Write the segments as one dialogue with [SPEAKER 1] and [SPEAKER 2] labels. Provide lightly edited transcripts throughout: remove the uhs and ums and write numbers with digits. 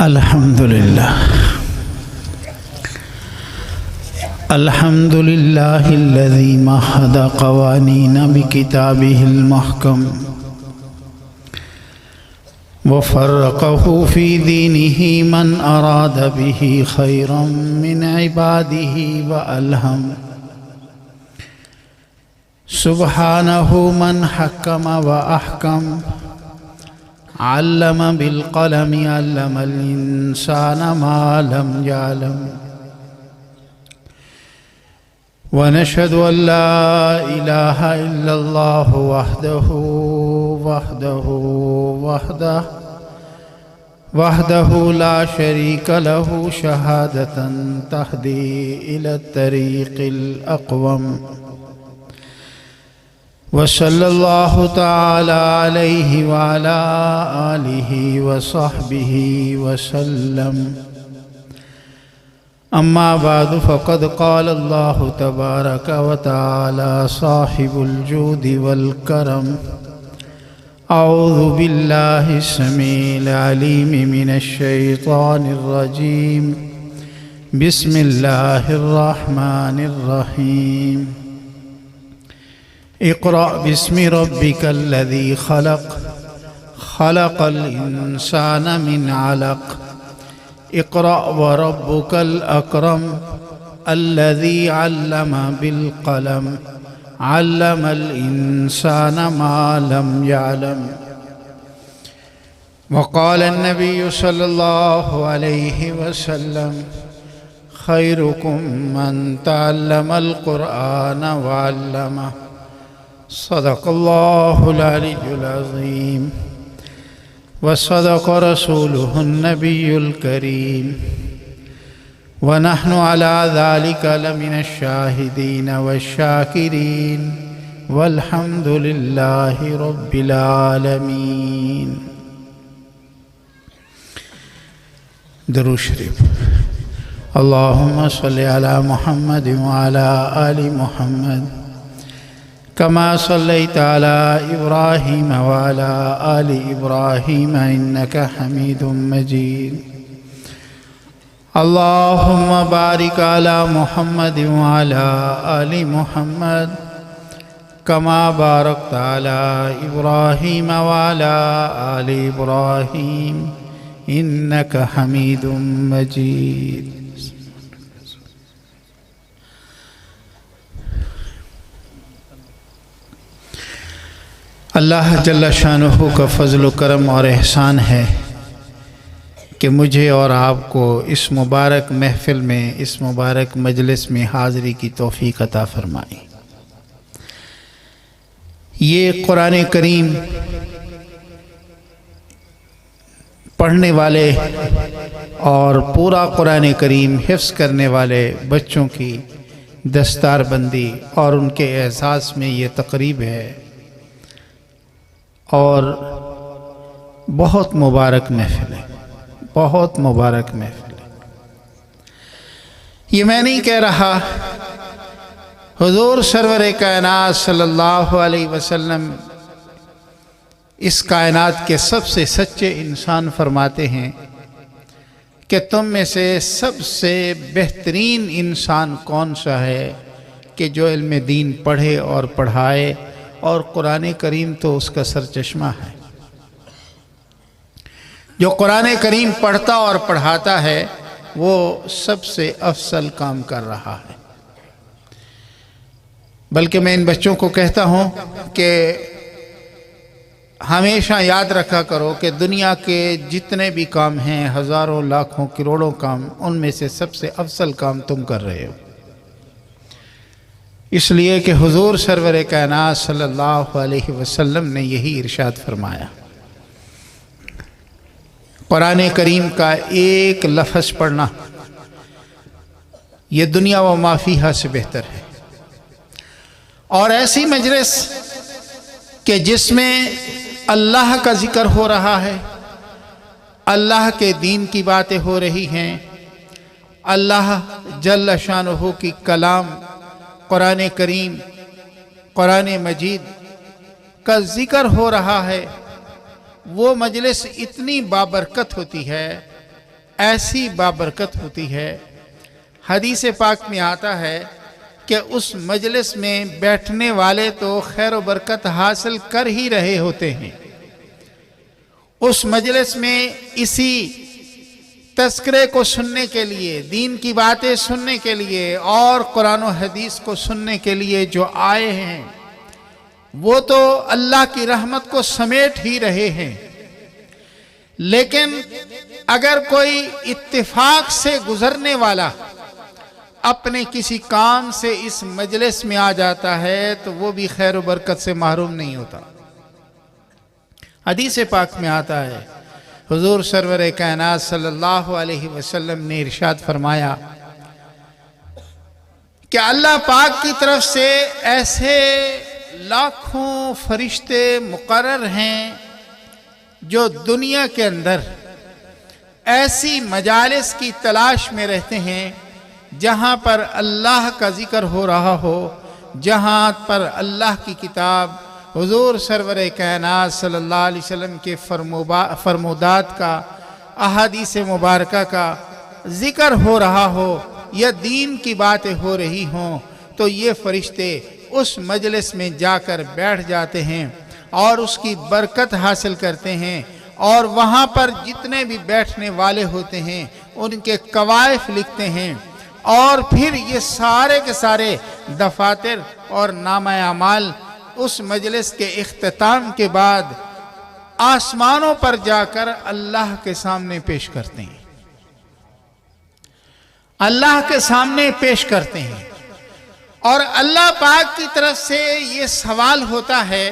[SPEAKER 1] الحمد لله الذي مهد قوانين بكتابه المحكم وفرقه في دينه من أراد به خيرا من عباده وألهم سبحانه من حكم وأحكم علم بالقلم علم الإنسان ما لم يعلم ونشهد أن لا إله إلا الله وحده لا شريك له شهادة تهدي إلى الطريق الأقوم وصلى الله تعالى عليه وعلى آله وصحبه وسلم أما بعد فقد قال الله تبارك وتعالى صاحب الجود والكرم أعوذ بالله السميع العليم من الشيطان الرجيم بسم الله الرحمن الرحيم اقرأ باسم ربك الذي خلق الإنسان من علق اقرأ وربك الأكرم الذي علم بالقلم علم الإنسان ما لم يعلم وقال النبي صلى الله عليه وسلم خيركم من تعلم القرآن وعلمه صدق الله العلي العظيم وصدق رسوله النبي الكريم ونحن على ذلك لمن الشاهدين والشاكرين والحمد لله رب العالمين. درود شریف. اللهم صل على محمد وعلى آل محمد كما صليت على إبراهيم وعلى آل إبراهيم إنك حميد مجيد. اللهم بارك على محمد وعلى آل محمد كما باركت على إبراهيم وعلى آل إبراهيم إنك حميد مجيد. اللہ جل شانہ کا فضل و کرم اور احسان ہے کہ مجھے اور آپ کو اس مبارک محفل میں، اس مبارک مجلس میں حاضری کی توفیق عطا فرمائی. یہ قرآن کریم پڑھنے والے اور پورا قرآن کریم حفظ کرنے والے بچوں کی دستار بندی اور ان کے اعزاز میں یہ تقریب ہے اور بہت مبارک محفل ہے، بہت مبارک محفل ہے. یہ میں نہیں کہہ رہا، حضور سرور کائنات صلی اللہ علیہ وسلم اس کائنات کے سب سے سچے انسان فرماتے ہیں کہ تم میں سے سب سے بہترین انسان کون سا ہے کہ جو علم دین پڑھے اور پڑھائے، اور قرآن کریم تو اس کا سرچشمہ ہے. جو قرآن کریم پڑھتا اور پڑھاتا ہے وہ سب سے افضل کام کر رہا ہے. بلکہ میں ان بچوں کو کہتا ہوں کہ ہمیشہ یاد رکھا کرو کہ دنیا کے جتنے بھی کام ہیں، ہزاروں لاکھوں کروڑوں کام، ان میں سے سب سے افضل کام تم کر رہے ہو. اس لیے کہ حضور سرور کائنات صلی اللہ علیہ وسلم نے یہی ارشاد فرمایا. قرآن کریم کا ایک لفظ پڑھنا یہ دنیا و ما فیہا سے بہتر ہے. اور ایسی مجلس کہ جس میں اللہ کا ذکر ہو رہا ہے، اللہ کے دین کی باتیں ہو رہی ہیں، اللہ جل شانہ کی کلام قرآن کریم، قرآن مجید کا ذکر ہو رہا ہے، وہ مجلس اتنی بابرکت ہوتی ہے ایسی بابرکت ہوتی ہے۔ حدیث پاک میں آتا ہے کہ اس مجلس میں بیٹھنے والے تو خیر و برکت حاصل کر ہی رہے ہوتے ہیں۔ اس مجلس میں اسی تذکرے کو سننے کے لیے، دین کی باتیں سننے کے لیے اور قرآن و حدیث کو سننے کے لیے جو آئے ہیں وہ تو اللہ کی رحمت کو سمیٹ ہی رہے ہیں، لیکن اگر کوئی اتفاق سے گزرنے والا اپنے کسی کام سے اس مجلس میں آ جاتا ہے تو وہ بھی خیر و برکت سے محروم نہیں ہوتا۔ حدیث پاک میں آتا ہے، حضور سرور کائنات صلی اللہ علیہ وسلم نے ارشاد فرمایا کہ اللہ پاک کی طرف سے ایسے لاکھوں فرشتے مقرر ہیں جو دنیا کے اندر ایسی مجالس کی تلاش میں رہتے ہیں جہاں پر اللہ کا ذکر ہو رہا ہو، جہاں پر اللہ کی کتاب، حضور سرور کائنات صلی اللہ علیہ وسلم کے فرمودات کا، احادیث مبارکہ کا ذکر ہو رہا ہو یا دین کی باتیں ہو رہی ہوں، تو یہ فرشتے اس مجلس میں جا کر بیٹھ جاتے ہیں اور اس کی برکت حاصل کرتے ہیں، اور وہاں پر جتنے بھی بیٹھنے والے ہوتے ہیں ان کے کوائف لکھتے ہیں، اور پھر یہ سارے کے سارے دفاتر اور نامہ اعمال اس مجلس کے اختتام کے بعد آسمانوں پر جا کر اللہ کے سامنے پیش کرتے ہیں، اللہ کے سامنے پیش کرتے ہیں۔ اور اللہ پاک کی طرف سے یہ سوال ہوتا ہے،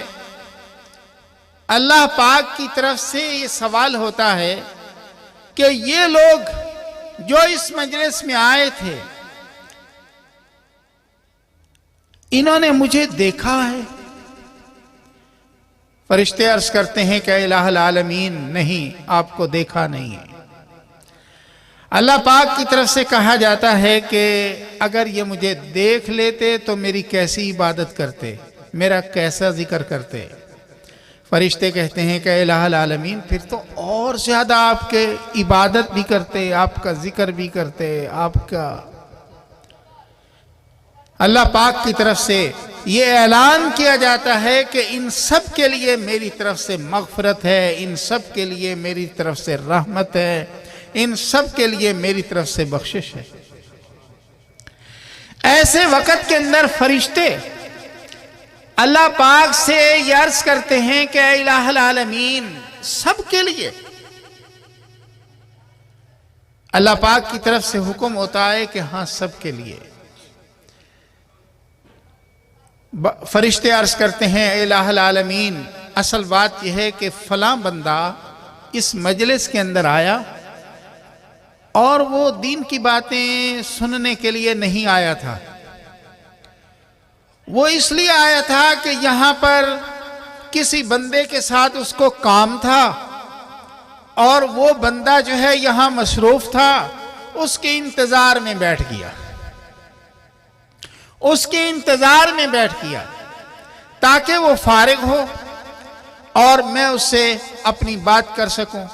[SPEAKER 1] اللہ پاک کی طرف سے یہ سوال ہوتا ہے کہ یہ لوگ جو اس مجلس میں آئے تھے انہوں نے مجھے دیکھا ہے؟ فرشتے عرض کرتے ہیں کہ الہ العالمین نہیں، آپ کو دیکھا نہیں ہے۔ اللہ پاک کی طرف سے کہا جاتا ہے کہ اگر یہ مجھے دیکھ لیتے تو میری کیسی عبادت کرتے، میرا کیسا ذکر کرتے؟ فرشتے کہتے ہیں کہ الہ العالمین پھر تو اور زیادہ آپ کے عبادت بھی کرتے، آپ کا ذکر بھی کرتے، آپ کا۔ اللہ پاک کی طرف سے یہ اعلان کیا جاتا ہے کہ ان سب کے لیے میری طرف سے مغفرت ہے، ان سب کے لیے میری طرف سے رحمت ہے، ان سب کے لیے میری طرف سے بخشش ہے۔ ایسے وقت کے اندر فرشتے اللہ پاک سے یہ عرض کرتے ہیں کہ اے الہ العالمین سب کے لیے۔ اللہ پاک کی طرف سے حکم ہوتا ہے کہ ہاں سب کے لیے۔ فرشتے عرض کرتے ہیں اے الہ العالمین اصل بات یہ ہے کہ فلاں بندہ اس مجلس کے اندر آیا اور وہ دین کی باتیں سننے کے لیے نہیں آیا تھا، وہ اس لیے آیا تھا کہ یہاں پر کسی بندے کے ساتھ اس کو کام تھا اور وہ بندہ جو ہے یہاں مصروف تھا، اس کے انتظار میں بیٹھ گیا، اس کے انتظار میں بیٹھ گیا تاکہ وہ فارغ ہو اور میں اس سے اپنی بات کر سکوں۔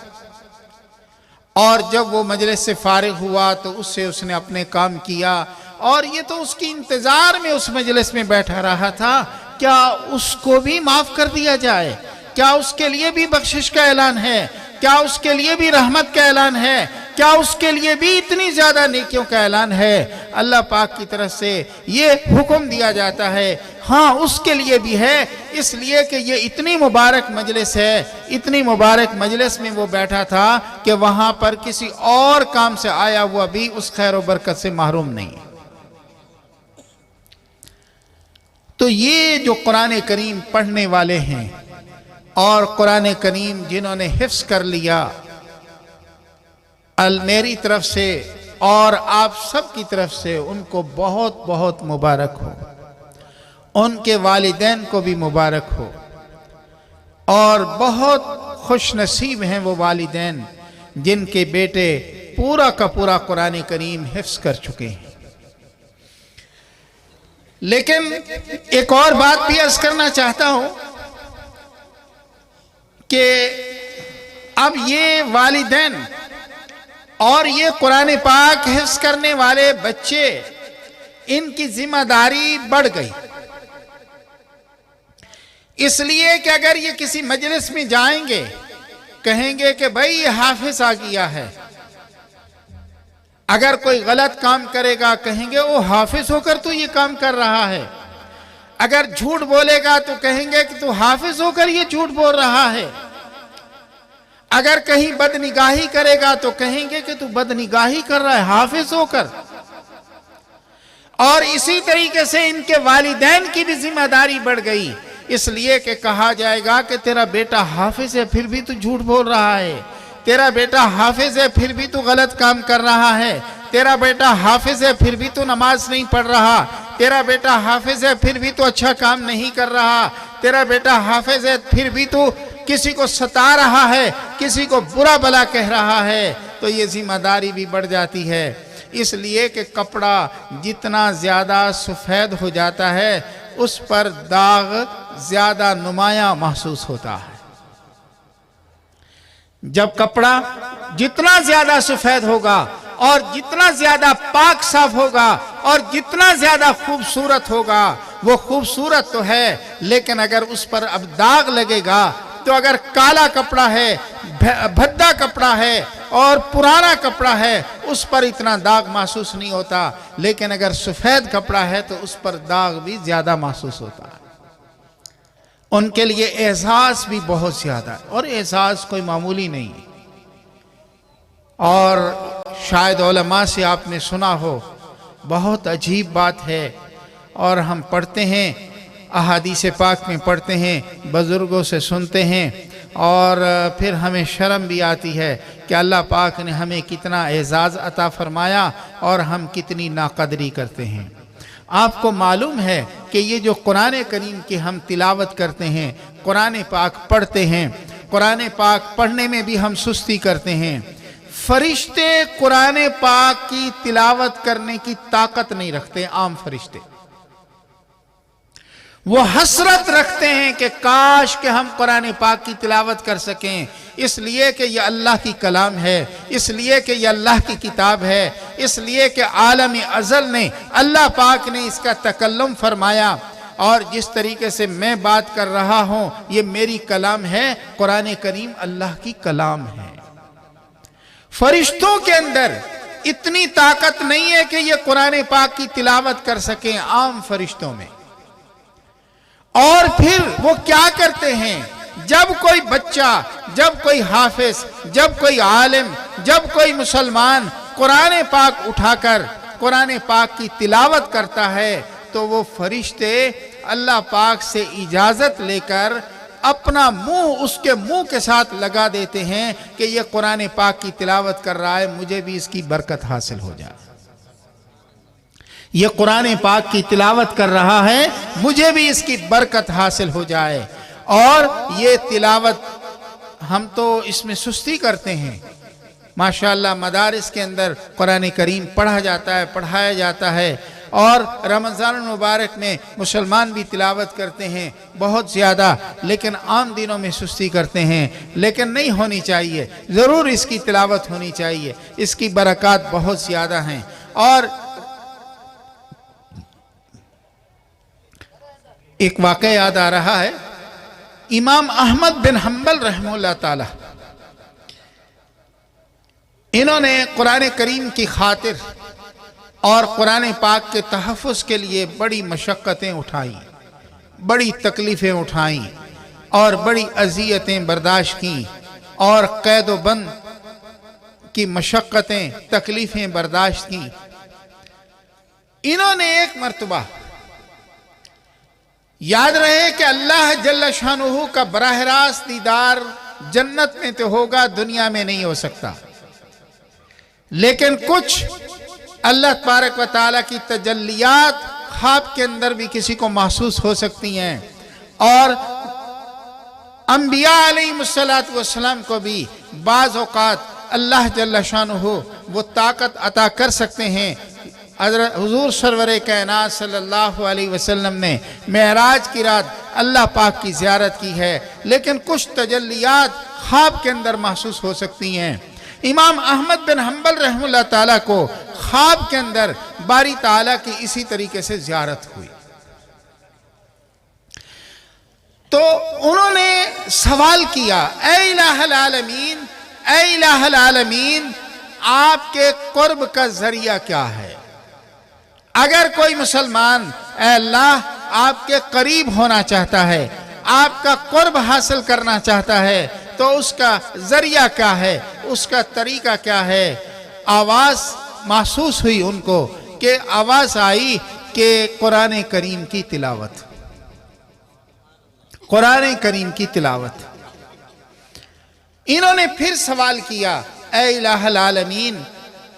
[SPEAKER 1] اور جب وہ مجلس سے فارغ ہوا تو اس نے اپنے کام کیا، اور یہ تو اس کی انتظار میں اس مجلس میں بیٹھا رہا تھا، کیا اس کو بھی معاف کر دیا جائے؟ کیا اس کے لیے بھی بخشش کا اعلان ہے؟ کیا اس کے لیے بھی رحمت کا اعلان ہے؟ کیا اس کے لیے بھی اتنی زیادہ نیکیوں کا اعلان ہے؟ اللہ پاک کی طرف سے یہ حکم دیا جاتا ہے ہاں اس کے لیے بھی ہے، اس لیے کہ یہ اتنی مبارک مجلس ہے، اتنی مبارک مجلس میں وہ بیٹھا تھا کہ وہاں پر کسی اور کام سے آیا ہوا بھی اس خیر و برکت سے محروم نہیں۔ تو یہ جو قرآن کریم پڑھنے والے ہیں اور قرآن کریم جنہوں نے حفظ کر لیا، میری طرف سے اور آپ سب کی طرف سے ان کو بہت بہت مبارک ہو، ان کے والدین کو بھی مبارک ہو، اور بہت خوش نصیب ہیں وہ والدین جن کے بیٹے پورا کا پورا قرآن کریم حفظ کر چکے ہیں۔ لیکن ایک اور بات بھی عرض کرنا چاہتا ہوں کہ اب یہ والدین اور یہ قرآن پاک حفظ کرنے والے بچے، ان کی ذمہ داری بڑھ گئی، اس لیے کہ اگر یہ کسی مجلس میں جائیں گے کہیں گے کہ بھائی یہ حافظ آ گیا ہے، اگر کوئی غلط کام کرے گا کہیں گے وہ حافظ ہو کر تو یہ کام کر رہا ہے، اگر جھوٹ بولے گا تو کہیں گے کہ تو حافظ ہو کر یہ جھوٹ بول رہا ہے، اگر کہیں بدنگاہی کرے گا تو کہیں گے کہ تو بدنگاہی کر رہا ہے حافظ ہو کر۔ اور اسی طریقے سے ان کے والدین کی بھی ذمہ داری بڑھ گئی، اس لیے کہ کہا جائے گا کہ تیرا بیٹا حافظ ہے پھر بھی تو جھوٹ بول رہا ہے، تیرا بیٹا حافظ ہے پھر بھی تو غلط کام کر رہا ہے، تیرا بیٹا حافظ ہے پھر بھی تو نماز نہیں پڑھ رہا، تیرا بیٹا حافظ ہے پھر بھی تو اچھا کام نہیں کر رہا، تیرا بیٹا حافظ ہے پھر بھی تو کسی کو ستا رہا ہے، کسی کو برا بلا کہہ رہا ہے، تو یہ ذمہ داری بھی بڑھ جاتی ہے۔ اس لیے کہ کپڑا جتنا زیادہ سفید ہو جاتا ہے اس پر داغ زیادہ نمایاں محسوس ہوتا ہے۔ جب کپڑا جتنا زیادہ سفید ہوگا اور جتنا زیادہ پاک صاف ہوگا اور جتنا زیادہ خوبصورت ہوگا، وہ خوبصورت تو ہے لیکن اگر اس پر اب داغ لگے گا تو اگر کالا کپڑا ہے، بھدا کپڑا ہے اور پرانا کپڑا ہے اس پر اتنا داغ محسوس نہیں ہوتا، لیکن اگر سفید کپڑا ہے تو اس پر داغ بھی زیادہ محسوس ہوتا ہے۔ ان کے لیے احساس بھی بہت زیادہ ہے، اور احساس کوئی معمولی نہیں ہے۔ اور شاید علماء سے آپ نے سنا ہو، بہت عجیب بات ہے، اور ہم پڑھتے ہیں احادیث پاک میں پڑھتے ہیں، بزرگوں سے سنتے ہیں، اور پھر ہمیں شرم بھی آتی ہے کہ اللہ پاک نے ہمیں کتنا اعزاز عطا فرمایا اور ہم کتنی ناقدری کرتے ہیں۔ آپ کو معلوم ہے کہ یہ جو قرآن کریم کی ہم تلاوت کرتے ہیں، قرآن پاک پڑھتے ہیں، قرآن پاک پڑھنے میں بھی ہم سستی کرتے ہیں، فرشتے قرآن پاک کی تلاوت کرنے کی طاقت نہیں رکھتے۔ عام فرشتے وہ حسرت رکھتے ہیں کہ کاش کہ ہم قرآن پاک کی تلاوت کر سکیں، اس لیے کہ یہ اللہ کی کلام ہے، اس لیے کہ یہ اللہ کی کتاب ہے، اس لیے کہ عالم ازل نے اللہ پاک نے اس کا تکلم فرمایا، اور جس طریقے سے میں بات کر رہا ہوں یہ میری کلام ہے، قرآن کریم اللہ کی کلام ہے۔ فرشتوں کے اندر اتنی طاقت نہیں ہے کہ یہ قرآن پاک کی تلاوت کر سکیں، عام فرشتوں میں۔ اور پھر وہ کیا کرتے ہیں؟ جب کوئی بچہ، جب کوئی حافظ، جب کوئی عالم، جب کوئی مسلمان قرآن پاک اٹھا کر قرآن پاک کی تلاوت کرتا ہے تو وہ فرشتے اللہ پاک سے اجازت لے کر اپنا منہ اس کے منہ کے ساتھ لگا دیتے ہیں کہ یہ قرآن پاک کی تلاوت کر رہا ہے، مجھے بھی اس کی برکت حاصل ہو جائے۔ یہ قرآن پاک کی تلاوت کر رہا ہے، مجھے بھی اس کی برکت حاصل ہو جائے۔ اور یہ تلاوت ہم تو اس میں سستی کرتے ہیں، ماشاءاللہ مدارس کے اندر قرآن کریم پڑھا جاتا ہے، پڑھایا جاتا ہے، اور رمضان المبارک میں مسلمان بھی تلاوت کرتے ہیں بہت زیادہ، لیکن عام دنوں میں سستی کرتے ہیں۔ لیکن نہیں ہونی چاہیے، ضرور اس کی تلاوت ہونی چاہیے، اس کی برکات بہت زیادہ ہیں۔ اور ایک واقعہ یاد آ رہا ہے، امام احمد بن حنبل رحمہ اللہ تعالی، انہوں نے قرآن کریم کی خاطر اور قرآن پاک کے تحفظ کے لیے بڑی مشقتیں اٹھائیں، بڑی تکلیفیں اٹھائیں، اور بڑی اذیتیں برداشت کیں، اور قید و بند کی مشقتیں، تکلیفیں برداشت کیں۔ انہوں نے ایک مرتبہ، یاد رہے کہ اللہ جل شانہ کا براہ راست دیدار جنت میں تو ہوگا، دنیا میں نہیں ہو سکتا، لیکن کچھ اللہ تبارک و تعالیٰ کی تجلیات خواب کے اندر بھی کسی کو محسوس ہو سکتی ہیں، اور انبیاء علیہ السلام کو بھی بعض اوقات اللہ جل شانہ وہ طاقت عطا کر سکتے ہیں۔ حضور سرور کائنات صلی اللہ علیہ وسلم نے معراج کی رات اللہ پاک کی زیارت کی ہے، لیکن کچھ تجلیات خواب کے اندر محسوس ہو سکتی ہیں۔ امام احمد بن حنبل رحمہ اللہ تعالیٰ کو خواب کے اندر باری تعالیٰ کی اسی طریقے سے زیارت ہوئی، تو انہوں نے سوال کیا، اے الہ العالمین، اے الہ العالمین، آپ کے قرب کا ذریعہ کیا ہے؟ اگر کوئی مسلمان اے اللہ آپ کے قریب ہونا چاہتا ہے، آپ کا قرب حاصل کرنا چاہتا ہے، تو اس کا ذریعہ کیا ہے، اس کا طریقہ کیا ہے؟ آواز محسوس ہوئی ان کو کہ آواز آئی کہ قرآن کریم کی تلاوت، قرآن کریم کی تلاوت۔ انہوں نے پھر سوال کیا، اے الہ العالمین،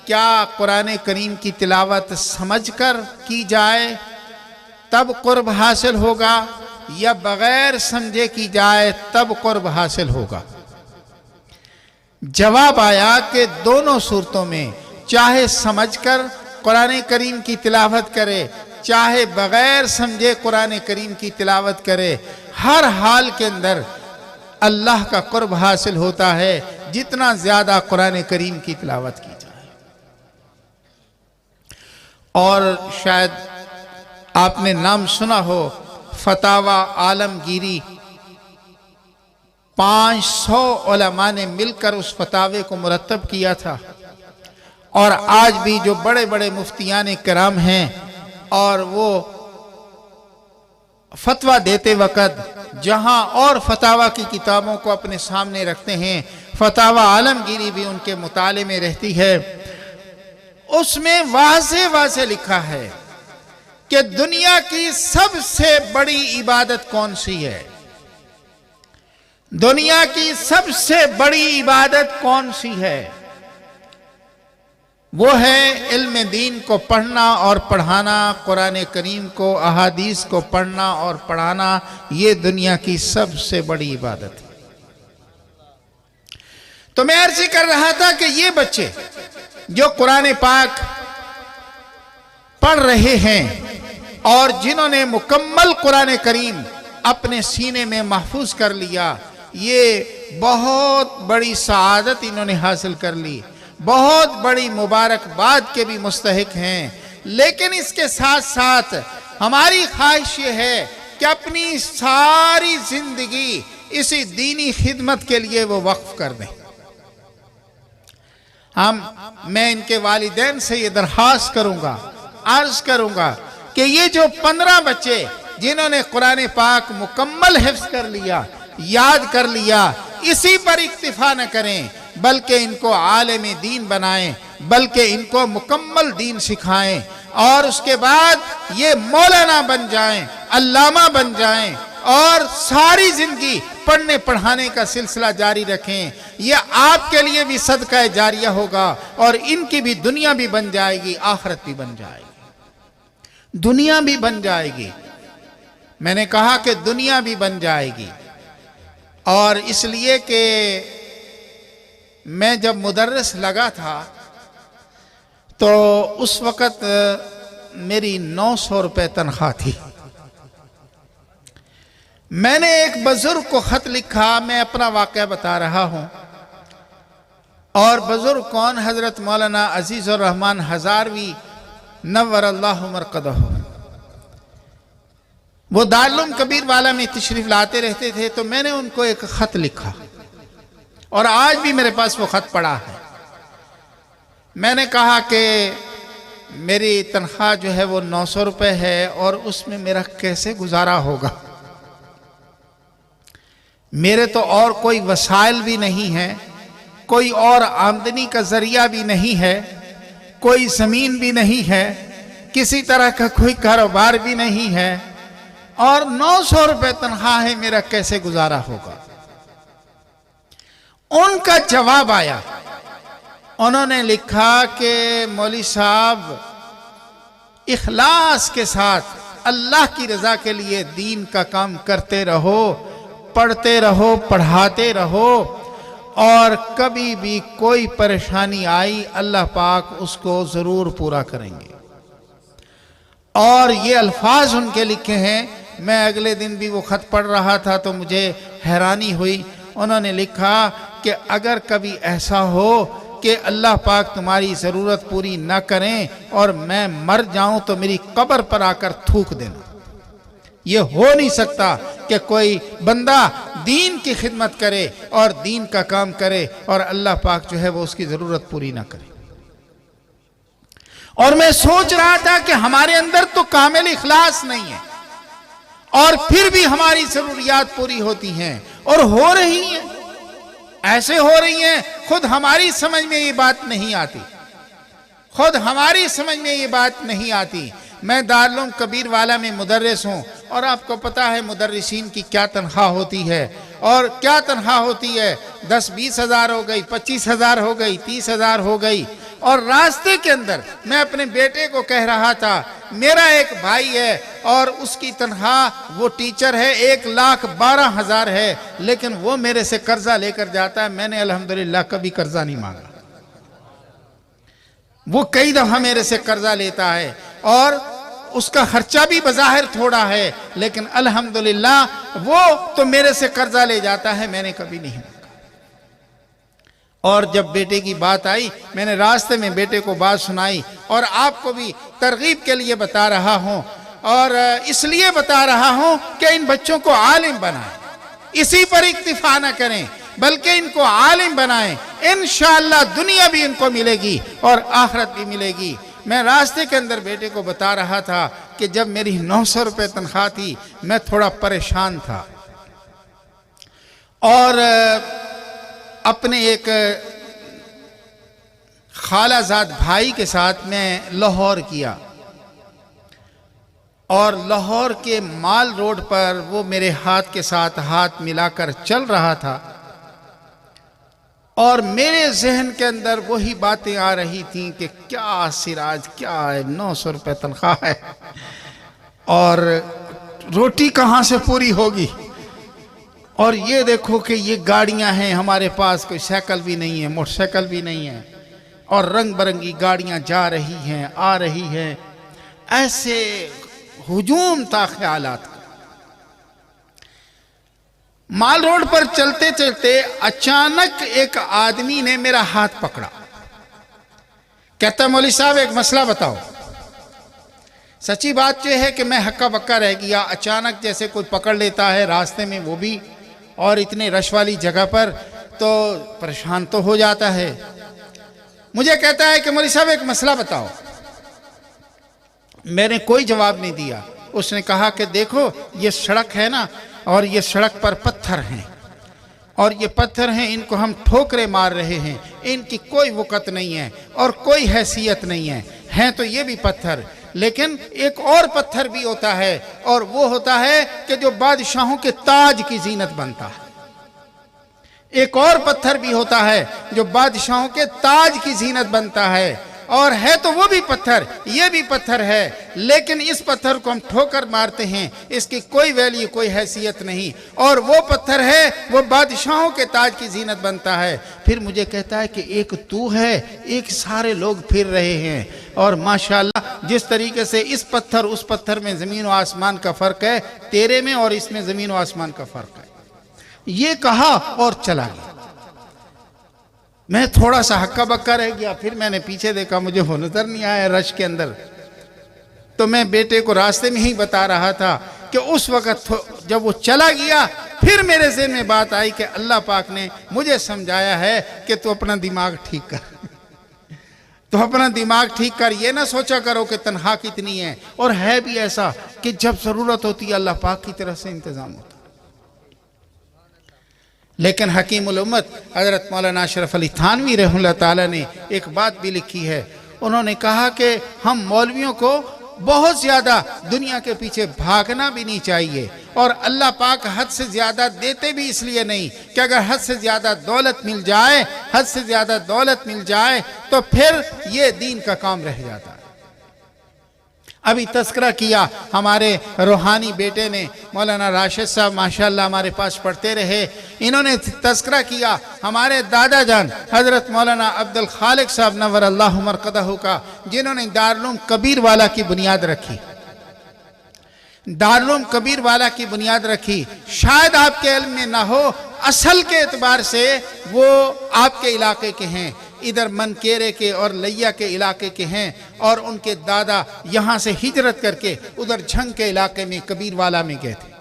[SPEAKER 1] کیا قرآن کریم کی تلاوت سمجھ کر کی جائے تب قرب حاصل ہوگا، یا بغیر سمجھے کی جائے تب قرب حاصل ہوگا؟ جواب آیا کہ دونوں صورتوں میں، چاہے سمجھ کر قرآن کریم کی تلاوت کرے، چاہے بغیر سمجھے قرآن کریم کی تلاوت کرے، ہر حال کے اندر اللہ کا قرب حاصل ہوتا ہے جتنا زیادہ قرآن کریم کی تلاوت کی جائے۔ اور شاید آپ نے نام سنا ہو، فتاوی عالمگیری، 500 علماء نے مل کر اس فتاوے کو مرتب کیا تھا، اور آج بھی جو بڑے بڑے مفتیان کرام ہیں اور وہ فتویٰ دیتے وقت جہاں اور فتاوی کی کتابوں کو اپنے سامنے رکھتے ہیں، فتاوی عالمگیری بھی ان کے مطالعے میں رہتی ہے، اس میں واضح واضح لکھا ہے کہ دنیا کی سب سے بڑی عبادت کون سی ہے؟ دنیا کی سب سے بڑی عبادت کون سی ہے؟ وہ ہے علم دین کو پڑھنا اور پڑھانا، قرآن کریم کو، احادیث کو پڑھنا اور پڑھانا، یہ دنیا کی سب سے بڑی عبادت ہے۔ تو میں عرض کر رہا تھا کہ یہ بچے جو قرآن پاک پڑھ رہے ہیں اور جنہوں نے مکمل قرآن کریم اپنے سینے میں محفوظ کر لیا، یہ بہت بڑی سعادت انہوں نے حاصل کر لی، بہت بڑی مبارکباد کے بھی مستحق ہیں۔ لیکن اس کے ساتھ ساتھ ہماری خواہش یہ ہے کہ اپنی ساری زندگی اسی دینی خدمت کے لیے وہ وقف کر دیں۔ میں ان کے والدین سے یہ درخواست کروں گا، عرض کروں گا کہ یہ جو 15 بچے جنہوں نے قرآن پاک مکمل حفظ کر لیا، یاد کر لیا، اسی پر اکتفا نہ کریں، بلکہ ان کو عالم دین بنائیں، بلکہ ان کو مکمل دین سکھائیں، اور اس کے بعد یہ مولانا بن جائیں، علامہ بن جائیں، اور ساری زندگی پڑھنے پڑھانے کا سلسلہ جاری رکھیں۔ یہ آپ کے لیے بھی صدقہ جاریہ ہوگا، اور ان کی بھی دنیا بھی بن جائے گی، آخرت بھی بن جائے گی، دنیا بھی بن جائے گی۔ میں نے کہا کہ دنیا بھی بن جائے گی، اور اس لیے کہ میں جب مدرس لگا تھا تو اس وقت میری 900 روپے تنخواہ تھی۔ میں نے ایک بزرگ کو خط لکھا، میں اپنا واقعہ بتا رہا ہوں، اور بزرگ کون؟ حضرت مولانا عزیز الرحمن ہزاروی نور اللہ مرقدہ۔ وہ دارالعلوم کبیر والا میں تشریف لاتے رہتے تھے، تو میں نے ان کو ایک خط لکھا، اور آج بھی میرے پاس وہ خط پڑا ہے۔ میں نے کہا کہ میری تنخواہ جو ہے وہ 900 روپے ہے، اور اس میں میرا کیسے گزارا ہوگا؟ میرے تو اور کوئی وسائل بھی نہیں ہیں، کوئی اور آمدنی کا ذریعہ بھی نہیں ہے، کوئی زمین بھی نہیں ہے، کسی طرح کا کوئی کاروبار بھی نہیں ہے، اور 900 روپے تنخواہ ہے، میرا کیسے گزارا ہوگا؟ ان کا جواب آیا، انہوں نے لکھا کہ مولوی صاحب، اخلاص کے ساتھ اللہ کی رضا کے لیے دین کا کام کرتے رہو، پڑھتے رہو، پڑھاتے رہو، اور کبھی بھی کوئی پریشانی آئی اللہ پاک اس کو ضرور پورا کریں گے۔ اور یہ الفاظ ان کے لکھے ہیں۔ میں اگلے دن بھی وہ خط پڑھ رہا تھا تو مجھے حیرانی ہوئی۔ انہوں نے لکھا کہ اگر کبھی ایسا ہو کہ اللہ پاک تمہاری ضرورت پوری نہ کریں اور میں مر جاؤں تو میری قبر پر آ کر تھوک دینا۔ یہ ہو نہیں سکتا کہ کوئی بندہ دین کی خدمت کرے اور دین کا کام کرے اور اللہ پاک جو ہے وہ اس کی ضرورت پوری نہ کرے۔ اور میں سوچ رہا تھا کہ ہمارے اندر تو کامل اخلاص نہیں ہے اور پھر بھی ہماری ضروریات پوری ہوتی ہیں اور ہو رہی ہیں، ایسے ہو رہی ہیں خود ہماری سمجھ میں یہ بات نہیں آتی، خود ہماری سمجھ میں یہ بات نہیں آتی۔ میں دارالعلوم کبیر والا میں مدرس ہوں اور آپ کو پتا ہے مدرسین کی کیا تنخواہ ہوتی ہے اور کیا تنخواہ ہوتی ہے، 10-20 ہزار ہو گئی، 25 ہزار ہو گئی، 30 ہزار ہو گئی۔ اور راستے کے اندر میں اپنے بیٹے کو کہہ رہا تھا، میرا ایک بھائی ہے اور اس کی تنخواہ وہ ٹیچر ہے 1,12,000 ہے، لیکن وہ میرے سے قرضہ لے کر جاتا ہے، میں نے الحمدللہ کبھی قرضہ نہیں مانگا۔ وہ کئی دفعہ میرے سے قرضہ لیتا ہے اور اس کا خرچہ بھی بظاہر تھوڑا ہے، لیکن الحمدللہ وہ تو میرے سے قرضہ لے جاتا ہے، میں نے کبھی نہیں مانگا۔ اور جب بیٹے کی بات آئی، میں نے راستے میں بیٹے کو بات سنائی اور آپ کو بھی ترغیب کے لیے بتا رہا ہوں، اور اس لیے بتا رہا ہوں کہ ان بچوں کو عالم بنائیں، اسی پر اکتفا نہ کریں بلکہ ان کو عالم بنائیں، انشاءاللہ دنیا بھی ان کو ملے گی اور آخرت بھی ملے گی۔ میں راستے کے اندر بیٹے کو بتا رہا تھا کہ جب میری 900 روپے تنخواہ تھی میں تھوڑا پریشان تھا اور اپنے ایک خالہ زاد بھائی کے ساتھ میں لاہور کیا اور لاہور کے مال روڈ پر وہ میرے ہاتھ کے ساتھ ہاتھ ملا کر چل رہا تھا اور میرے ذہن کے اندر وہی باتیں آ رہی تھیں کہ کیا سراج، کیا ہے 900 روپے تنخواہ ہے اور روٹی کہاں سے پوری ہوگی، اور یہ دیکھو کہ یہ گاڑیاں ہیں ہمارے پاس، کوئی سائیکل بھی نہیں ہے، موٹر سائیکل بھی نہیں ہے، اور رنگ برنگی گاڑیاں جا رہی ہیں آ رہی ہیں، ایسے ہجوم تھا خیالات کا۔ مال روڈ پر چلتے چلتے اچانک ایک آدمی نے میرا ہاتھ پکڑا، کہتا مولوی صاحب ایک مسئلہ بتاؤ۔ سچی بات یہ ہے کہ میں ہکا بکا رہ گیا، اچانک جیسے کوئی پکڑ لیتا ہے راستے میں، وہ بھی اور اتنے رش والی جگہ پر، تو پریشان تو ہو جاتا ہے۔ مجھے کہتا ہے کہ مولوی صاحب ایک مسئلہ بتاؤ۔ میں نے کوئی جواب نہیں دیا۔ اس نے کہا کہ دیکھو یہ سڑک ہے نا، اور یہ سڑک پر پتھر ہیں اور یہ پتھر ہیں، ان کو ہم ٹھوکرے مار رہے ہیں، ان کی کوئی وقت نہیں ہے اور کوئی حیثیت نہیں ہے، ہیں تو یہ بھی پتھر، لیکن ایک اور پتھر بھی ہوتا ہے اور وہ ہوتا ہے کہ جو بادشاہوں کے تاج کی زینت بنتا ہے۔ ایک اور پتھر بھی ہوتا ہے جو بادشاہوں کے تاج کی زینت بنتا ہے، اور ہے تو وہ بھی پتھر، یہ بھی پتھر ہے، لیکن اس پتھر کو ہم ٹھوکر مارتے ہیں، اس کی کوئی ویلیو، کوئی حیثیت نہیں، اور وہ پتھر ہے وہ بادشاہوں کے تاج کی زینت بنتا ہے۔ پھر مجھے کہتا ہے کہ ایک تو ہے، ایک سارے لوگ پھر رہے ہیں، اور ماشاءاللہ جس طریقے سے اس پتھر اس پتھر میں زمین و آسمان کا فرق ہے، تیرے میں اور اس میں زمین و آسمان کا فرق ہے۔ یہ کہا اور چلا گیا۔ میں تھوڑا سا ہکا بکا رہ گیا، پھر میں نے پیچھے دیکھا، مجھے وہ نظر نہیں آیا رش کے اندر، تو میں بیٹے کو راستے میں ہی بتا رہا تھا کہ اس وقت جب وہ چلا گیا، پھر میرے ذہن میں بات آئی کہ اللہ پاک نے مجھے سمجھایا ہے کہ تو اپنا دماغ ٹھیک کر، تو اپنا دماغ ٹھیک کر، یہ نہ سوچا کرو کہ تنخواہ کتنی ہے، اور ہے بھی ایسا کہ جب ضرورت ہوتی ہے اللہ پاک کی طرف سے انتظام ہوتا ہے۔ لیکن حکیم الامت حضرت مولانا اشرف علی تھانوی رحمہ اللہ تعالیٰ نے ایک بات بھی لکھی ہے، انہوں نے کہا کہ ہم مولویوں کو بہت زیادہ دنیا کے پیچھے بھاگنا بھی نہیں چاہیے، اور اللہ پاک حد سے زیادہ دیتے بھی اس لیے نہیں کہ اگر حد سے زیادہ دولت مل جائے، حد سے زیادہ دولت مل جائے تو پھر یہ دین کا کام رہ جاتا ہے۔ ابھی تذکرہ کیا ہمارے روحانی بیٹے نے، مولانا راشد صاحب ماشاءاللہ ہمارے پاس پڑھتے رہے، انہوں نے تذکرہ کیا ہمارے دادا جان حضرت مولانا عبد الخالق صاحب نور اللہ مرقدہ کا، جنہوں نے دارالعلوم کبیر والا کی بنیاد رکھی، دارالعلوم کبیر والا کی بنیاد رکھی۔ شاید آپ کے علم میں نہ ہو، اصل کے اعتبار سے وہ آپ کے علاقے کے ہیں، ادھر منکیرے کے اور لیا کے علاقے کے ہیں، اور ان کے دادا یہاں سے ہجرت کر کے ادھر جھنگ کے علاقے میں کبیر والا میں گئے تھے۔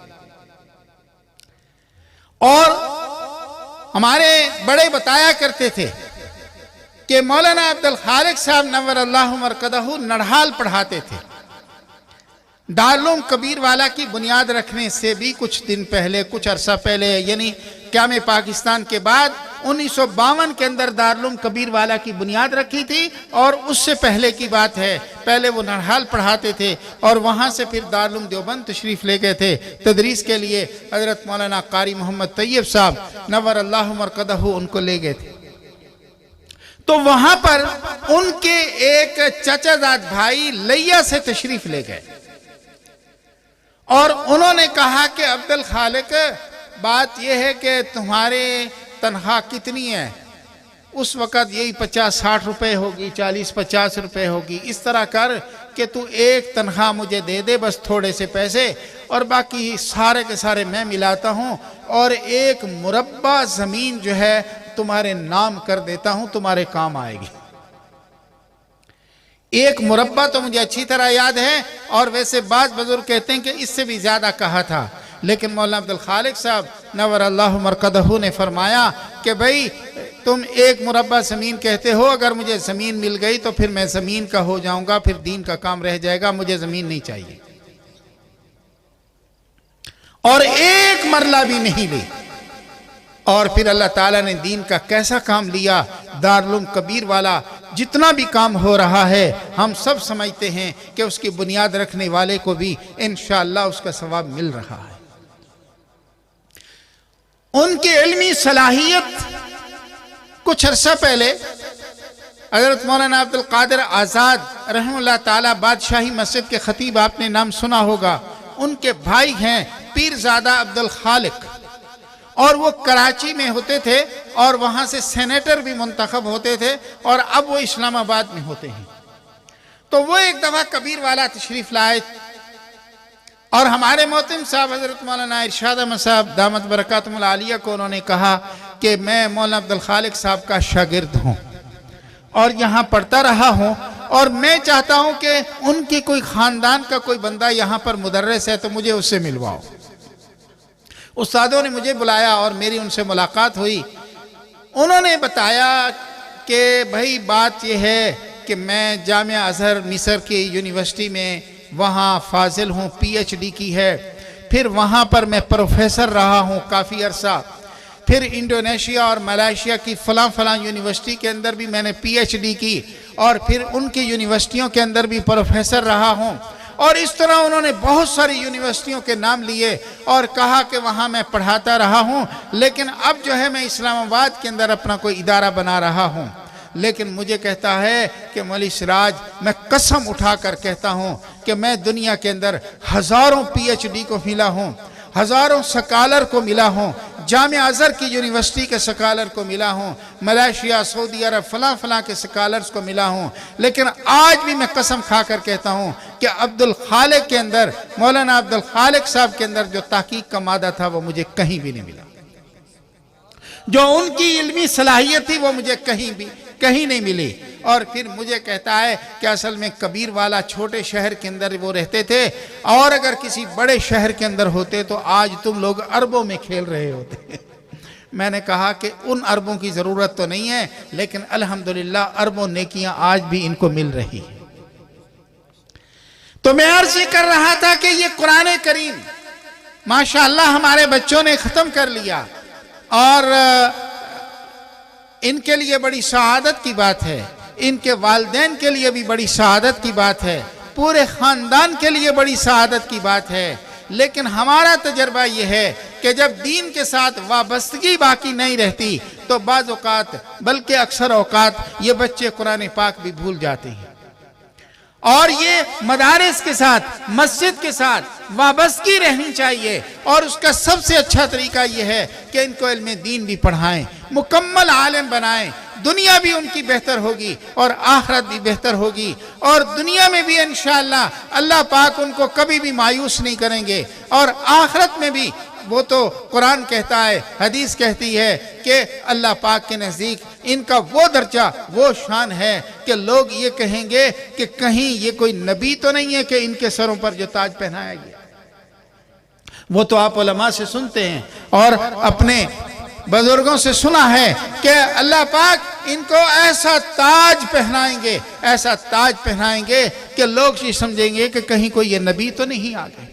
[SPEAKER 1] اور ہمارے بڑے بتایا کرتے تھے کہ مولانا عبد الخالق صاحب نور اللہ مرقدہ نڑھال پڑھاتے تھے۔ دارالعلوم کبیر والا کی بنیاد رکھنے سے بھی کچھ دن پہلے، کچھ عرصہ پہلے، یعنی قیام پاکستان کے بعد 1952 کے اندر دارالعلوم کبیر والا کی بنیاد رکھی تھی، اور اس سے پہلے کی بات ہے۔ پہلے وہ نڑھال پڑھاتے تھے اور وہاں سے پھر دارالعلوم دیوبند تشریف لے گئے تھے تدریس کے لیے۔ حضرت مولانا قاری محمد طیب صاحب نور اللہ مرقدہ ان کو لے گئے تھے۔ تو وہاں پر ان کے ایک چچا زاد بھائی لیا سے تشریف لے گئے، اور انہوں نے کہا کہ عبد الخالق، بات یہ ہے کہ تمہارے تنخواہ کتنی ہے؟ اس وقت یہی 50-60 روپے ہوگی، 40-50 روپے ہوگی۔ اس طرح کر کہ تو ایک تنخواہ مجھے دے دے، بس تھوڑے سے پیسے، اور باقی سارے کے سارے میں ملاتا ہوں، اور ایک مربع زمین جو ہے تمہارے نام کر دیتا ہوں، تمہارے کام آئے گی۔ ایک مربع تو مجھے اچھی طرح یاد ہے، اور ویسے بعض بزرگ کہتے ہیں کہ اس سے بھی زیادہ کہا تھا، لیکن مولانا عبد الخالق صاحب نور اللہ مرقدہ نے فرمایا کہ بھئی تم ایک مربع زمین کہتے ہو، اگر مجھے زمین مل گئی تو پھر میں زمین کا ہو جاؤں گا، پھر دین کا کام رہ جائے گا، مجھے زمین نہیں چاہیے۔ اور ایک مرلہ بھی نہیں لی، اور پھر اللہ تعالیٰ نے دین کا کیسا کام لیا۔ دارالعلوم کبیر والا جتنا بھی کام ہو رہا ہے، ہم سب سمجھتے ہیں کہ اس کی بنیاد رکھنے والے کو بھی انشاءاللہ اس کا ثواب مل رہا ہے۔ ان کی علمی صلاحیت، کچھ عرصہ پہلے حضرت مولانا عبد القادر آزاد رحمہ اللہ تعالیٰ بادشاہی مسجد کے خطیب، آپ نے نام سنا ہوگا، ان کے بھائی ہیں پیرزادہ عبد الخالق، اور وہ کراچی میں ہوتے تھے، اور وہاں سے سینیٹر بھی منتخب ہوتے تھے، اور اب وہ اسلام آباد میں ہوتے ہیں۔ تو وہ ایک دفعہ کبیر والا تشریف لائے، اور ہمارے محترم صاحب حضرت مولانا ارشاد احمد صاحب دامت برکاتہم العالیہ کو انہوں نے کہا کہ میں مولانا عبد الخالق صاحب کا شاگرد ہوں، اور یہاں پڑھتا رہا ہوں، اور میں چاہتا ہوں کہ ان کی کوئی خاندان کا کوئی بندہ یہاں پر مدرس ہے تو مجھے اس سے ملواؤ۔ استادوں نے مجھے بلایا اور میری ان سے ملاقات ہوئی۔ انہوں نے بتایا کہ بھائی بات یہ ہے کہ میں جامعہ ازہر مصر کی یونیورسٹی میں وہاں فاضل ہوں، پی ایچ ڈی کی ہے، پھر وہاں پر میں پروفیسر رہا ہوں کافی عرصہ، پھر انڈونیشیا اور ملائیشیا کی فلاں یونیورسٹی کے اندر بھی میں نے پی ایچ ڈی کی، اور پھر ان کی یونیورسٹیوں کے اندر بھی پروفیسر رہا ہوں، اور اس طرح انہوں نے بہت ساری یونیورسٹیوں کے نام لیے اور کہا کہ وہاں میں پڑھاتا رہا ہوں، لیکن اب جو ہے میں اسلام آباد کے اندر اپنا کوئی ادارہ بنا رہا ہوں۔ لیکن مجھے کہتا ہے کہ مولوی سراج، میں قسم اٹھا کر کہتا ہوں کہ میں دنیا کے اندر ہزاروں پی ایچ ڈی کو ملا ہوں، ہزاروں سکالر کو ملا ہوں، جامعہ ازہر کی یونیورسٹی کے سکالر کو ملا ہوں، ملائیشیا، سعودی عرب فلاں کے سکالرز کو ملا ہوں، لیکن آج بھی میں قسم کھا کر کہتا ہوں کہ عبد الخالق کے اندر، مولانا عبد الخالق صاحب کے اندر جو تحقیق کا مادہ تھا وہ مجھے کہیں بھی نہیں ملا، جو ان کی علمی صلاحیت تھی وہ مجھے کہیں نہیں ملی۔ اور پھر مجھے کہتا ہے کہ اصل میں کبیر والا چھوٹے شہر کے اندر وہ رہتے تھے، اور اگر کسی بڑے شہر کے اندر ہوتے تو آج تم لوگ اربوں میں کھیل رہے ہوتے۔ میں نے کہا کہ ان اربوں کی ضرورت تو نہیں ہے، لیکن الحمدللہ اربوں نیکیاں آج بھی ان کو مل رہی ہیں۔ تو میں عرض کر رہا تھا کہ یہ قرآن کریم ماشاءاللہ ہمارے بچوں نے ختم کر لیا، اور ان کے لیے بڑی سعادت کی بات ہے، ان کے والدین کے لیے بھی بڑی سعادت کی بات ہے، پورے خاندان کے لیے بڑی سعادت کی بات ہے۔ لیکن ہمارا تجربہ یہ ہے کہ جب دین کے ساتھ وابستگی باقی نہیں رہتی تو بعض اوقات، بلکہ اکثر اوقات، یہ بچے قرآن پاک بھی بھول جاتے ہیں، اور یہ مدارس کے ساتھ، مسجد کے ساتھ وابستگی رہنی چاہیے، اور اس کا سب سے اچھا طریقہ یہ ہے کہ ان کو علم دین بھی پڑھائیں، مکمل عالم بنائیں، دنیا بھی ان کی بہتر ہوگی اور آخرت بھی بہتر ہوگی، اور دنیا میں بھی انشاءاللہ اللہ پاک ان کو کبھی بھی مایوس نہیں کریں گے، اور آخرت میں بھی وہ تو قرآن کہتا ہے، حدیث کہتی ہے کہ اللہ پاک کے نزدیک ان کا وہ درجہ، وہ شان ہے کہ لوگ یہ کہیں گے کہ کہیں یہ کوئی نبی تو نہیں ہے کہ ان کے سروں پر جو تاج پہنایا گیا۔ وہ تو آپ علماء سے سنتے ہیں اور اپنے بزرگوں سے سنا ہے کہ اللہ پاک ان کو ایسا تاج پہنائیں گے، ایسا تاج پہنائیں گے کہ لوگ یہ سمجھیں گے کہ کہیں کوئی یہ نبی تو نہیں آ گئے۔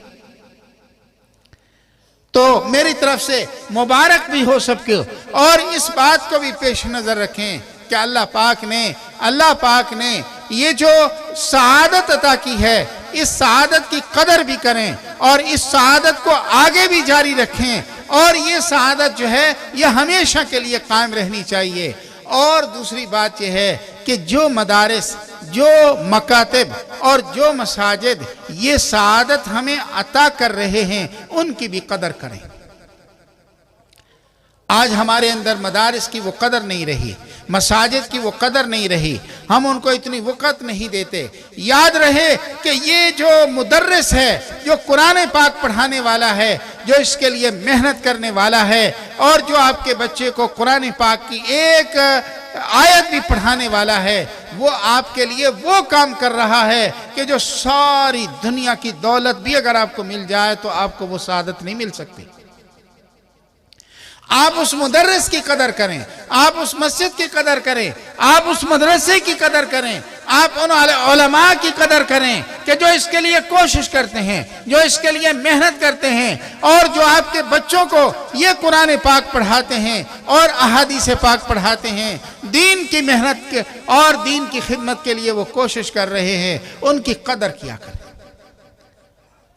[SPEAKER 1] تو میری طرف سے مبارک بھی ہو سب کو، اور اس بات کو بھی پیش نظر رکھیں کہ اللہ پاک نے یہ جو سعادت عطا کی ہے، اس سعادت کی قدر بھی کریں اور اس سعادت کو آگے بھی جاری رکھیں، اور یہ سعادت جو ہے یہ ہمیشہ کے لیے قائم رہنی چاہیے۔ اور دوسری بات یہ ہے کہ جو مدارس، جو مکاتب اور جو مساجد یہ سعادت ہمیں عطا کر رہے ہیں، ان کی بھی قدر کریں۔ آج ہمارے اندر مدارس کی وہ قدر نہیں رہی، مساجد کی وہ قدر نہیں رہی، ہم ان کو اتنی وقت نہیں دیتے۔ یاد رہے کہ یہ جو مدرس ہے، جو قرآن پاک پڑھانے والا ہے، جو اس کے لیے محنت کرنے والا ہے، اور جو آپ کے بچے کو قرآن پاک کی ایک آیت بھی پڑھانے والا ہے، وہ آپ کے لیے وہ کام کر رہا ہے کہ جو ساری دنیا کی دولت بھی اگر آپ کو مل جائے تو آپ کو وہ سعادت نہیں مل سکتی۔ آپ اس مدرس کی قدر کریں، آپ اس مسجد کی قدر کریں، آپ اس مدرسے کی قدر کریں، آپ ان علماء کی قدر کریں کہ جو اس کے لیے کوشش کرتے ہیں، جو اس کے لیے محنت کرتے ہیں، اور جو آپ کے بچوں کو یہ قرآن پاک پڑھاتے ہیں اور احادیث پاک پڑھاتے ہیں، دین کی محنت اور دین کی خدمت کے لیے وہ کوشش کر رہے ہیں، ان کی قدر کیا کریں،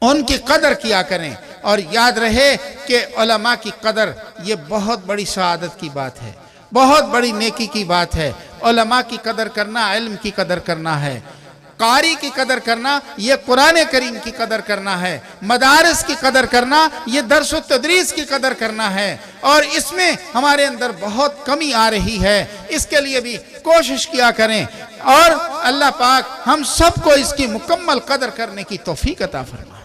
[SPEAKER 1] ان کی قدر کیا کریں۔ اور یاد رہے کہ علماء کی قدر یہ بہت بڑی سعادت کی بات ہے، بہت بڑی نیکی کی بات ہے۔ علماء کی قدر کرنا علم کی قدر کرنا ہے، قاری کی قدر کرنا یہ قرآن کریم کی قدر کرنا ہے، مدارس کی قدر کرنا یہ درس و تدریس کی قدر کرنا ہے، اور اس میں ہمارے اندر بہت کمی آ رہی ہے، اس کے لیے بھی کوشش کیا کریں، اور اللہ پاک ہم سب کو اس کی مکمل قدر کرنے کی توفیق عطا فرمائے۔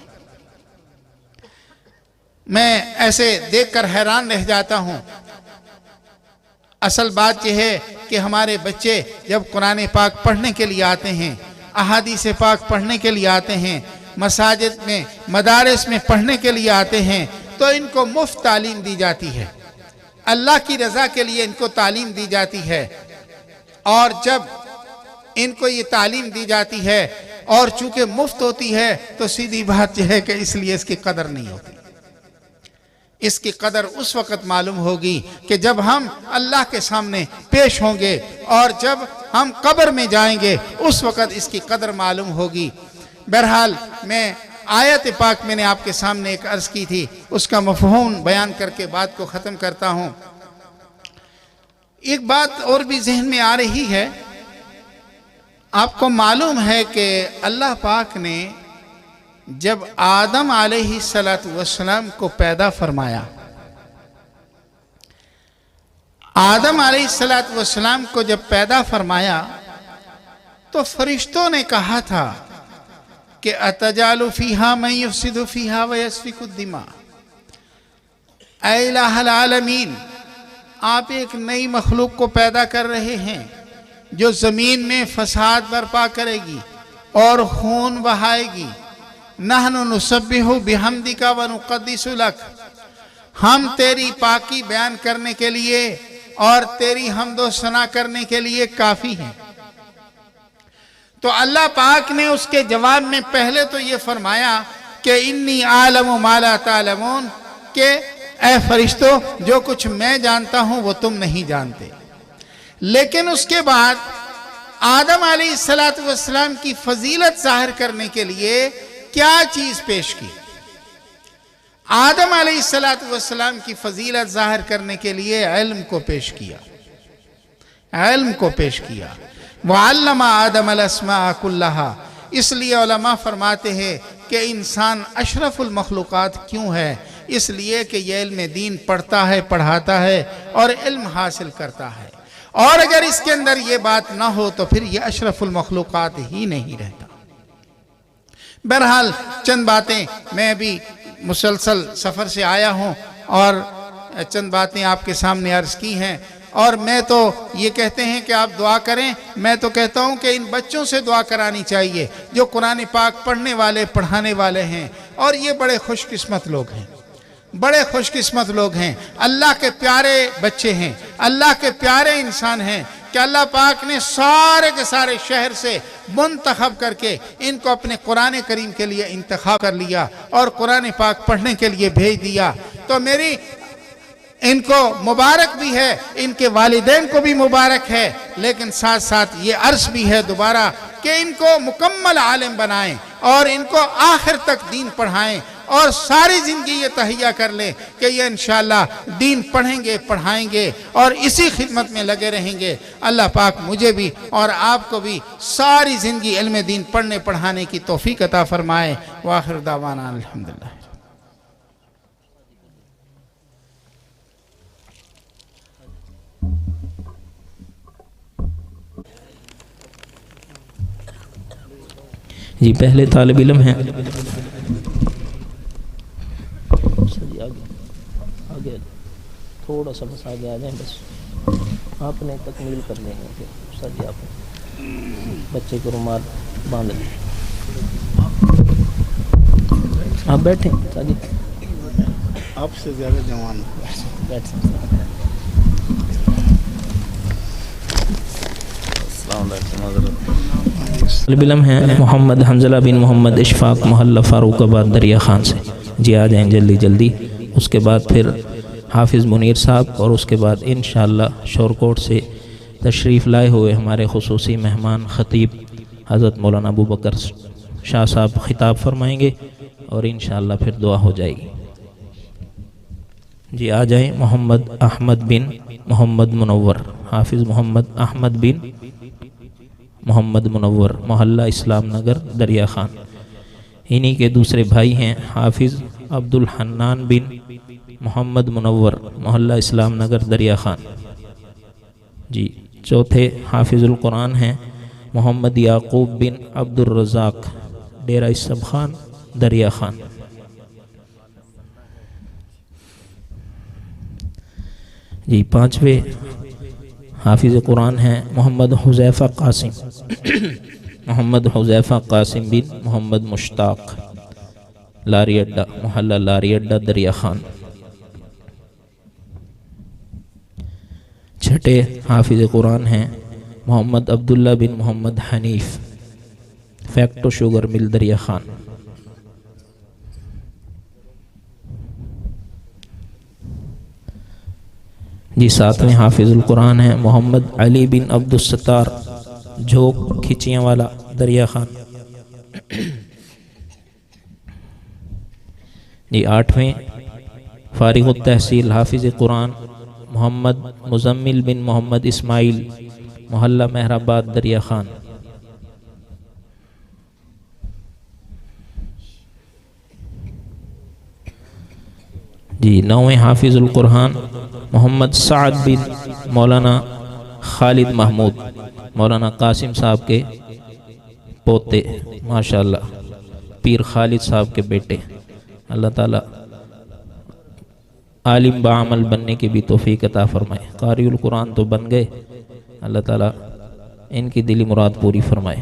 [SPEAKER 1] میں ایسے دیکھ کر حیران رہ جاتا ہوں۔ اصل بات یہ ہے کہ ہمارے بچے جب قرآن پاک پڑھنے کے لیے آتے ہیں، احادیث پاک پڑھنے کے لیے آتے ہیں، مساجد میں مدارس میں پڑھنے کے لیے آتے ہیں، تو ان کو مفت تعلیم دی جاتی ہے، اللہ کی رضا کے لیے ان کو تعلیم دی جاتی ہے۔ اور جب ان کو یہ تعلیم دی جاتی ہے اور چونکہ مفت ہوتی ہے تو سیدھی بات یہ ہے کہ اس لیے اس کی قدر نہیں ہوتی۔ اس کی قدر اس وقت معلوم ہوگی کہ جب ہم اللہ کے سامنے پیش ہوں گے، اور جب ہم قبر میں جائیں گے اس وقت اس کی قدر معلوم ہوگی۔ بہرحال میں آیت پاک میں نے آپ کے سامنے ایک عرض کی تھی، اس کا مفہوم بیان کر کے بات کو ختم کرتا ہوں۔ ایک بات اور بھی ذہن میں آ رہی ہے، آپ کو معلوم ہے کہ اللہ پاک نے جب آدم علیہ السلام کو پیدا فرمایا، آدم علیہ السلام کو جب پیدا فرمایا تو فرشتوں نے کہا تھا کہ اتجعل فیہا من یفسد فیہا ویسفک الدماء، اے الہ العالمین، آپ ایک نئی مخلوق کو پیدا کر رہے ہیں جو زمین میں فساد برپا کرے گی اور خون بہائے گی۔ نحن نسبح بحمدک ونقدس لک، ہم تیری پاکی بیان کرنے کے لیے اور تیری حمد و ثنا کرنے کے لیے کافی ہیں۔ تو اللہ پاک نے اس کے جواب میں پہلے تو یہ فرمایا کہ انی عالم ما لا تعلمون، کہ اے فرشتوں جو کچھ میں جانتا ہوں وہ تم نہیں جانتے۔ لیکن اس کے بعد آدم علیہ السلام کی فضیلت ظاہر کرنے کے لیے کیا چیز پیش کی؟ آدم علیہ السلام کی فضیلت ظاہر کرنے کے لیے علم کو پیش کیا، علم کو پیش کیا۔ وَعَلَّمَ آدَمَ الْأَسْمَاءَ كُلَّهَا، اس لیے علماء فرماتے ہیں کہ انسان اشرف المخلوقات کیوں ہے؟ اس لیے کہ یہ علم دین پڑھتا ہے، پڑھاتا ہے اور علم حاصل کرتا ہے، اور اگر اس کے اندر یہ بات نہ ہو تو پھر یہ اشرف المخلوقات ہی نہیں رہتا۔ بہرحال چند باتیں میں بھی مسلسل سفر سے آیا ہوں اور چند باتیں آپ کے سامنے عرض کی ہیں، اور میں تو یہ کہتے ہیں کہ آپ دعا کریں، میں تو کہتا ہوں کہ ان بچوں سے دعا کرانی چاہیے جو قرآن پاک پڑھنے والے پڑھانے والے ہیں، اور یہ بڑے خوش قسمت لوگ ہیں، بڑے خوش قسمت لوگ ہیں، اللہ کے پیارے بچے ہیں، اللہ کے پیارے انسان ہیں کہ اللہ پاک نے سارے کے سارے شہر سے منتخب کر کے ان کو اپنے قرآن کریم کے لیے انتخاب کر لیا اور قرآن پاک پڑھنے کے لیے بھیج دیا۔ تو میری ان کو مبارک بھی ہے، ان کے والدین کو بھی مبارک ہے، لیکن ساتھ ساتھ یہ عرض بھی ہے دوبارہ کہ ان کو مکمل عالم بنائیں اور ان کو آخر تک دین پڑھائیں، اور ساری زندگی یہ تہیہ کر لیں کہ یہ انشاءاللہ دین پڑھیں گے پڑھائیں گے اور اسی خدمت میں لگے رہیں گے۔ اللہ پاک مجھے بھی اور آپ کو بھی ساری زندگی علم دین پڑھنے پڑھانے کی توفیق عطا فرمائے۔ وآخر دعوانا الحمدللہ۔
[SPEAKER 2] جی پہلے طالب علم ہیں، آگے تھوڑا سا بس آگے آ جائیں، بس آپ نے تکمیل کر لیں گے سر جی، آپ بچے کو رومال باندھ لیں، آپ بیٹھیں سر جی،
[SPEAKER 3] آپ سے زیادہ جوان
[SPEAKER 2] بیٹھ سکتے ہیں۔
[SPEAKER 3] السلام علیکم حضرت۔
[SPEAKER 2] طالب علم ہیں محمد حنظلہ بن محمد اشفاق، محلہ فاروق آباد دریا خان سے، جی آ جائیں جلدی جلدی۔ اس کے بعد پھر حافظ منیر صاحب، اور اس کے بعد انشاءاللہ شورکوٹ سے تشریف لائے ہوئے ہمارے خصوصی مہمان خطیب حضرت مولانا ابو بکر شاہ صاحب خطاب فرمائیں گے، اور انشاءاللہ پھر دعا ہو جائے گی۔ جی آ جائیں محمد احمد بن محمد منور، حافظ محمد احمد بن محمد منور، محلہ اسلام نگر دریا خان۔ انہی کے دوسرے بھائی ہیں حافظ عبد الحنان بن محمد منور، محلہ اسلام نگر دریا خان۔ جی چوتھے حافظ القرآن ہیں محمد یعقوب بن عبد الرزاق، ڈیرہ اسب خان دریا خان۔ جی پانچویں حافظ قرآن ہیں محمد حذیفہ قاسم، محمد حذیفہ قاسم بن محمد مشتاق، لاری اڈہ، محلہ لاری اڈہ دریا خان۔ چھٹے حافظ قرآن ہیں محمد عبداللہ بن محمد حنیف، فیکٹو شوگر مل دریا خان۔ جی ساتویں حافظ القرآن ہیں محمد علی بن عبد الستار، جھوک کھچیاں والا دریا خان۔ جی آٹھویں فارغ التحصیل حافظ قرآن محمد مزمل بن محمد اسماعیل، محلہ مہرآباد دریا خان۔ جی نویں حافظ القرآن محمد سعد بن مولانا خالد محمود، مولانا قاسم صاحب کے پوتے، ماشاءاللہ پیر خالد صاحب کے بیٹے۔ اللہ تعالیٰ عالم بعمل بننے کی بھی توفیق عطا فرمائے، قاری القرآن تو بن گئے، اللہ تعالیٰ ان کی دلی مراد پوری فرمائے۔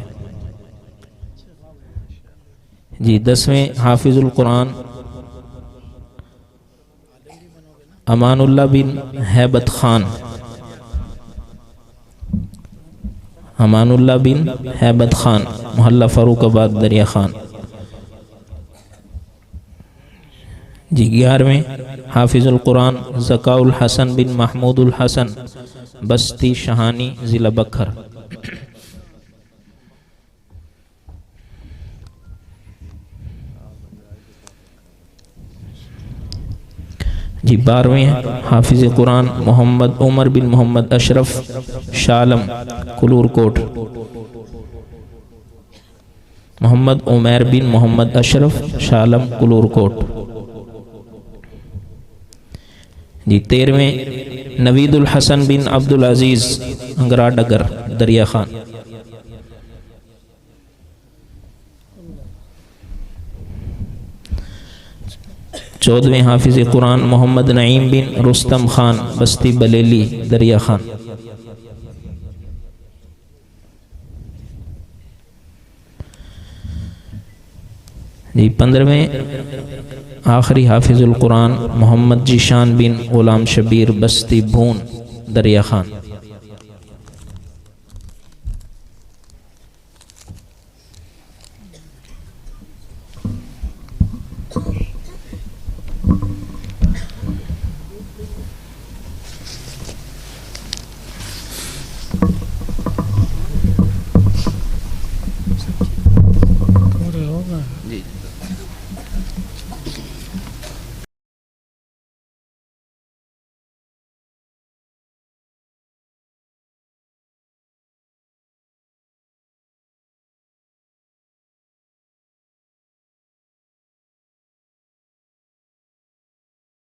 [SPEAKER 2] جی دسویں حافظ القرآن امان اللہ بن ہیبت خان، امان اللہ بن ہیبت خان، محلہ فاروق آباد دریا خان۔ جی گیارہویں حافظ القرآن ذکاء الحسن بن محمود الحسن، بستی شہانی ضلع بکھر۔ جی بارہویں حافظ قرآن محمد عمر بن محمد اشرف، شالم کلور کوٹ، محمد عمیر بن محمد اشرف، شالم کلور کوٹ۔ جی تیرہویں نوید الحسن بن عبد العزیز، انگرا ڈگر دریا خان۔ 14ویں حافظ قرآن محمد نعیم بن رستم خان بستی بلیلی دریا خان۔ جی 15ویں آخری حافظ القرآن محمد جیشان بن غلام شبیر بستی بھون دریا خان۔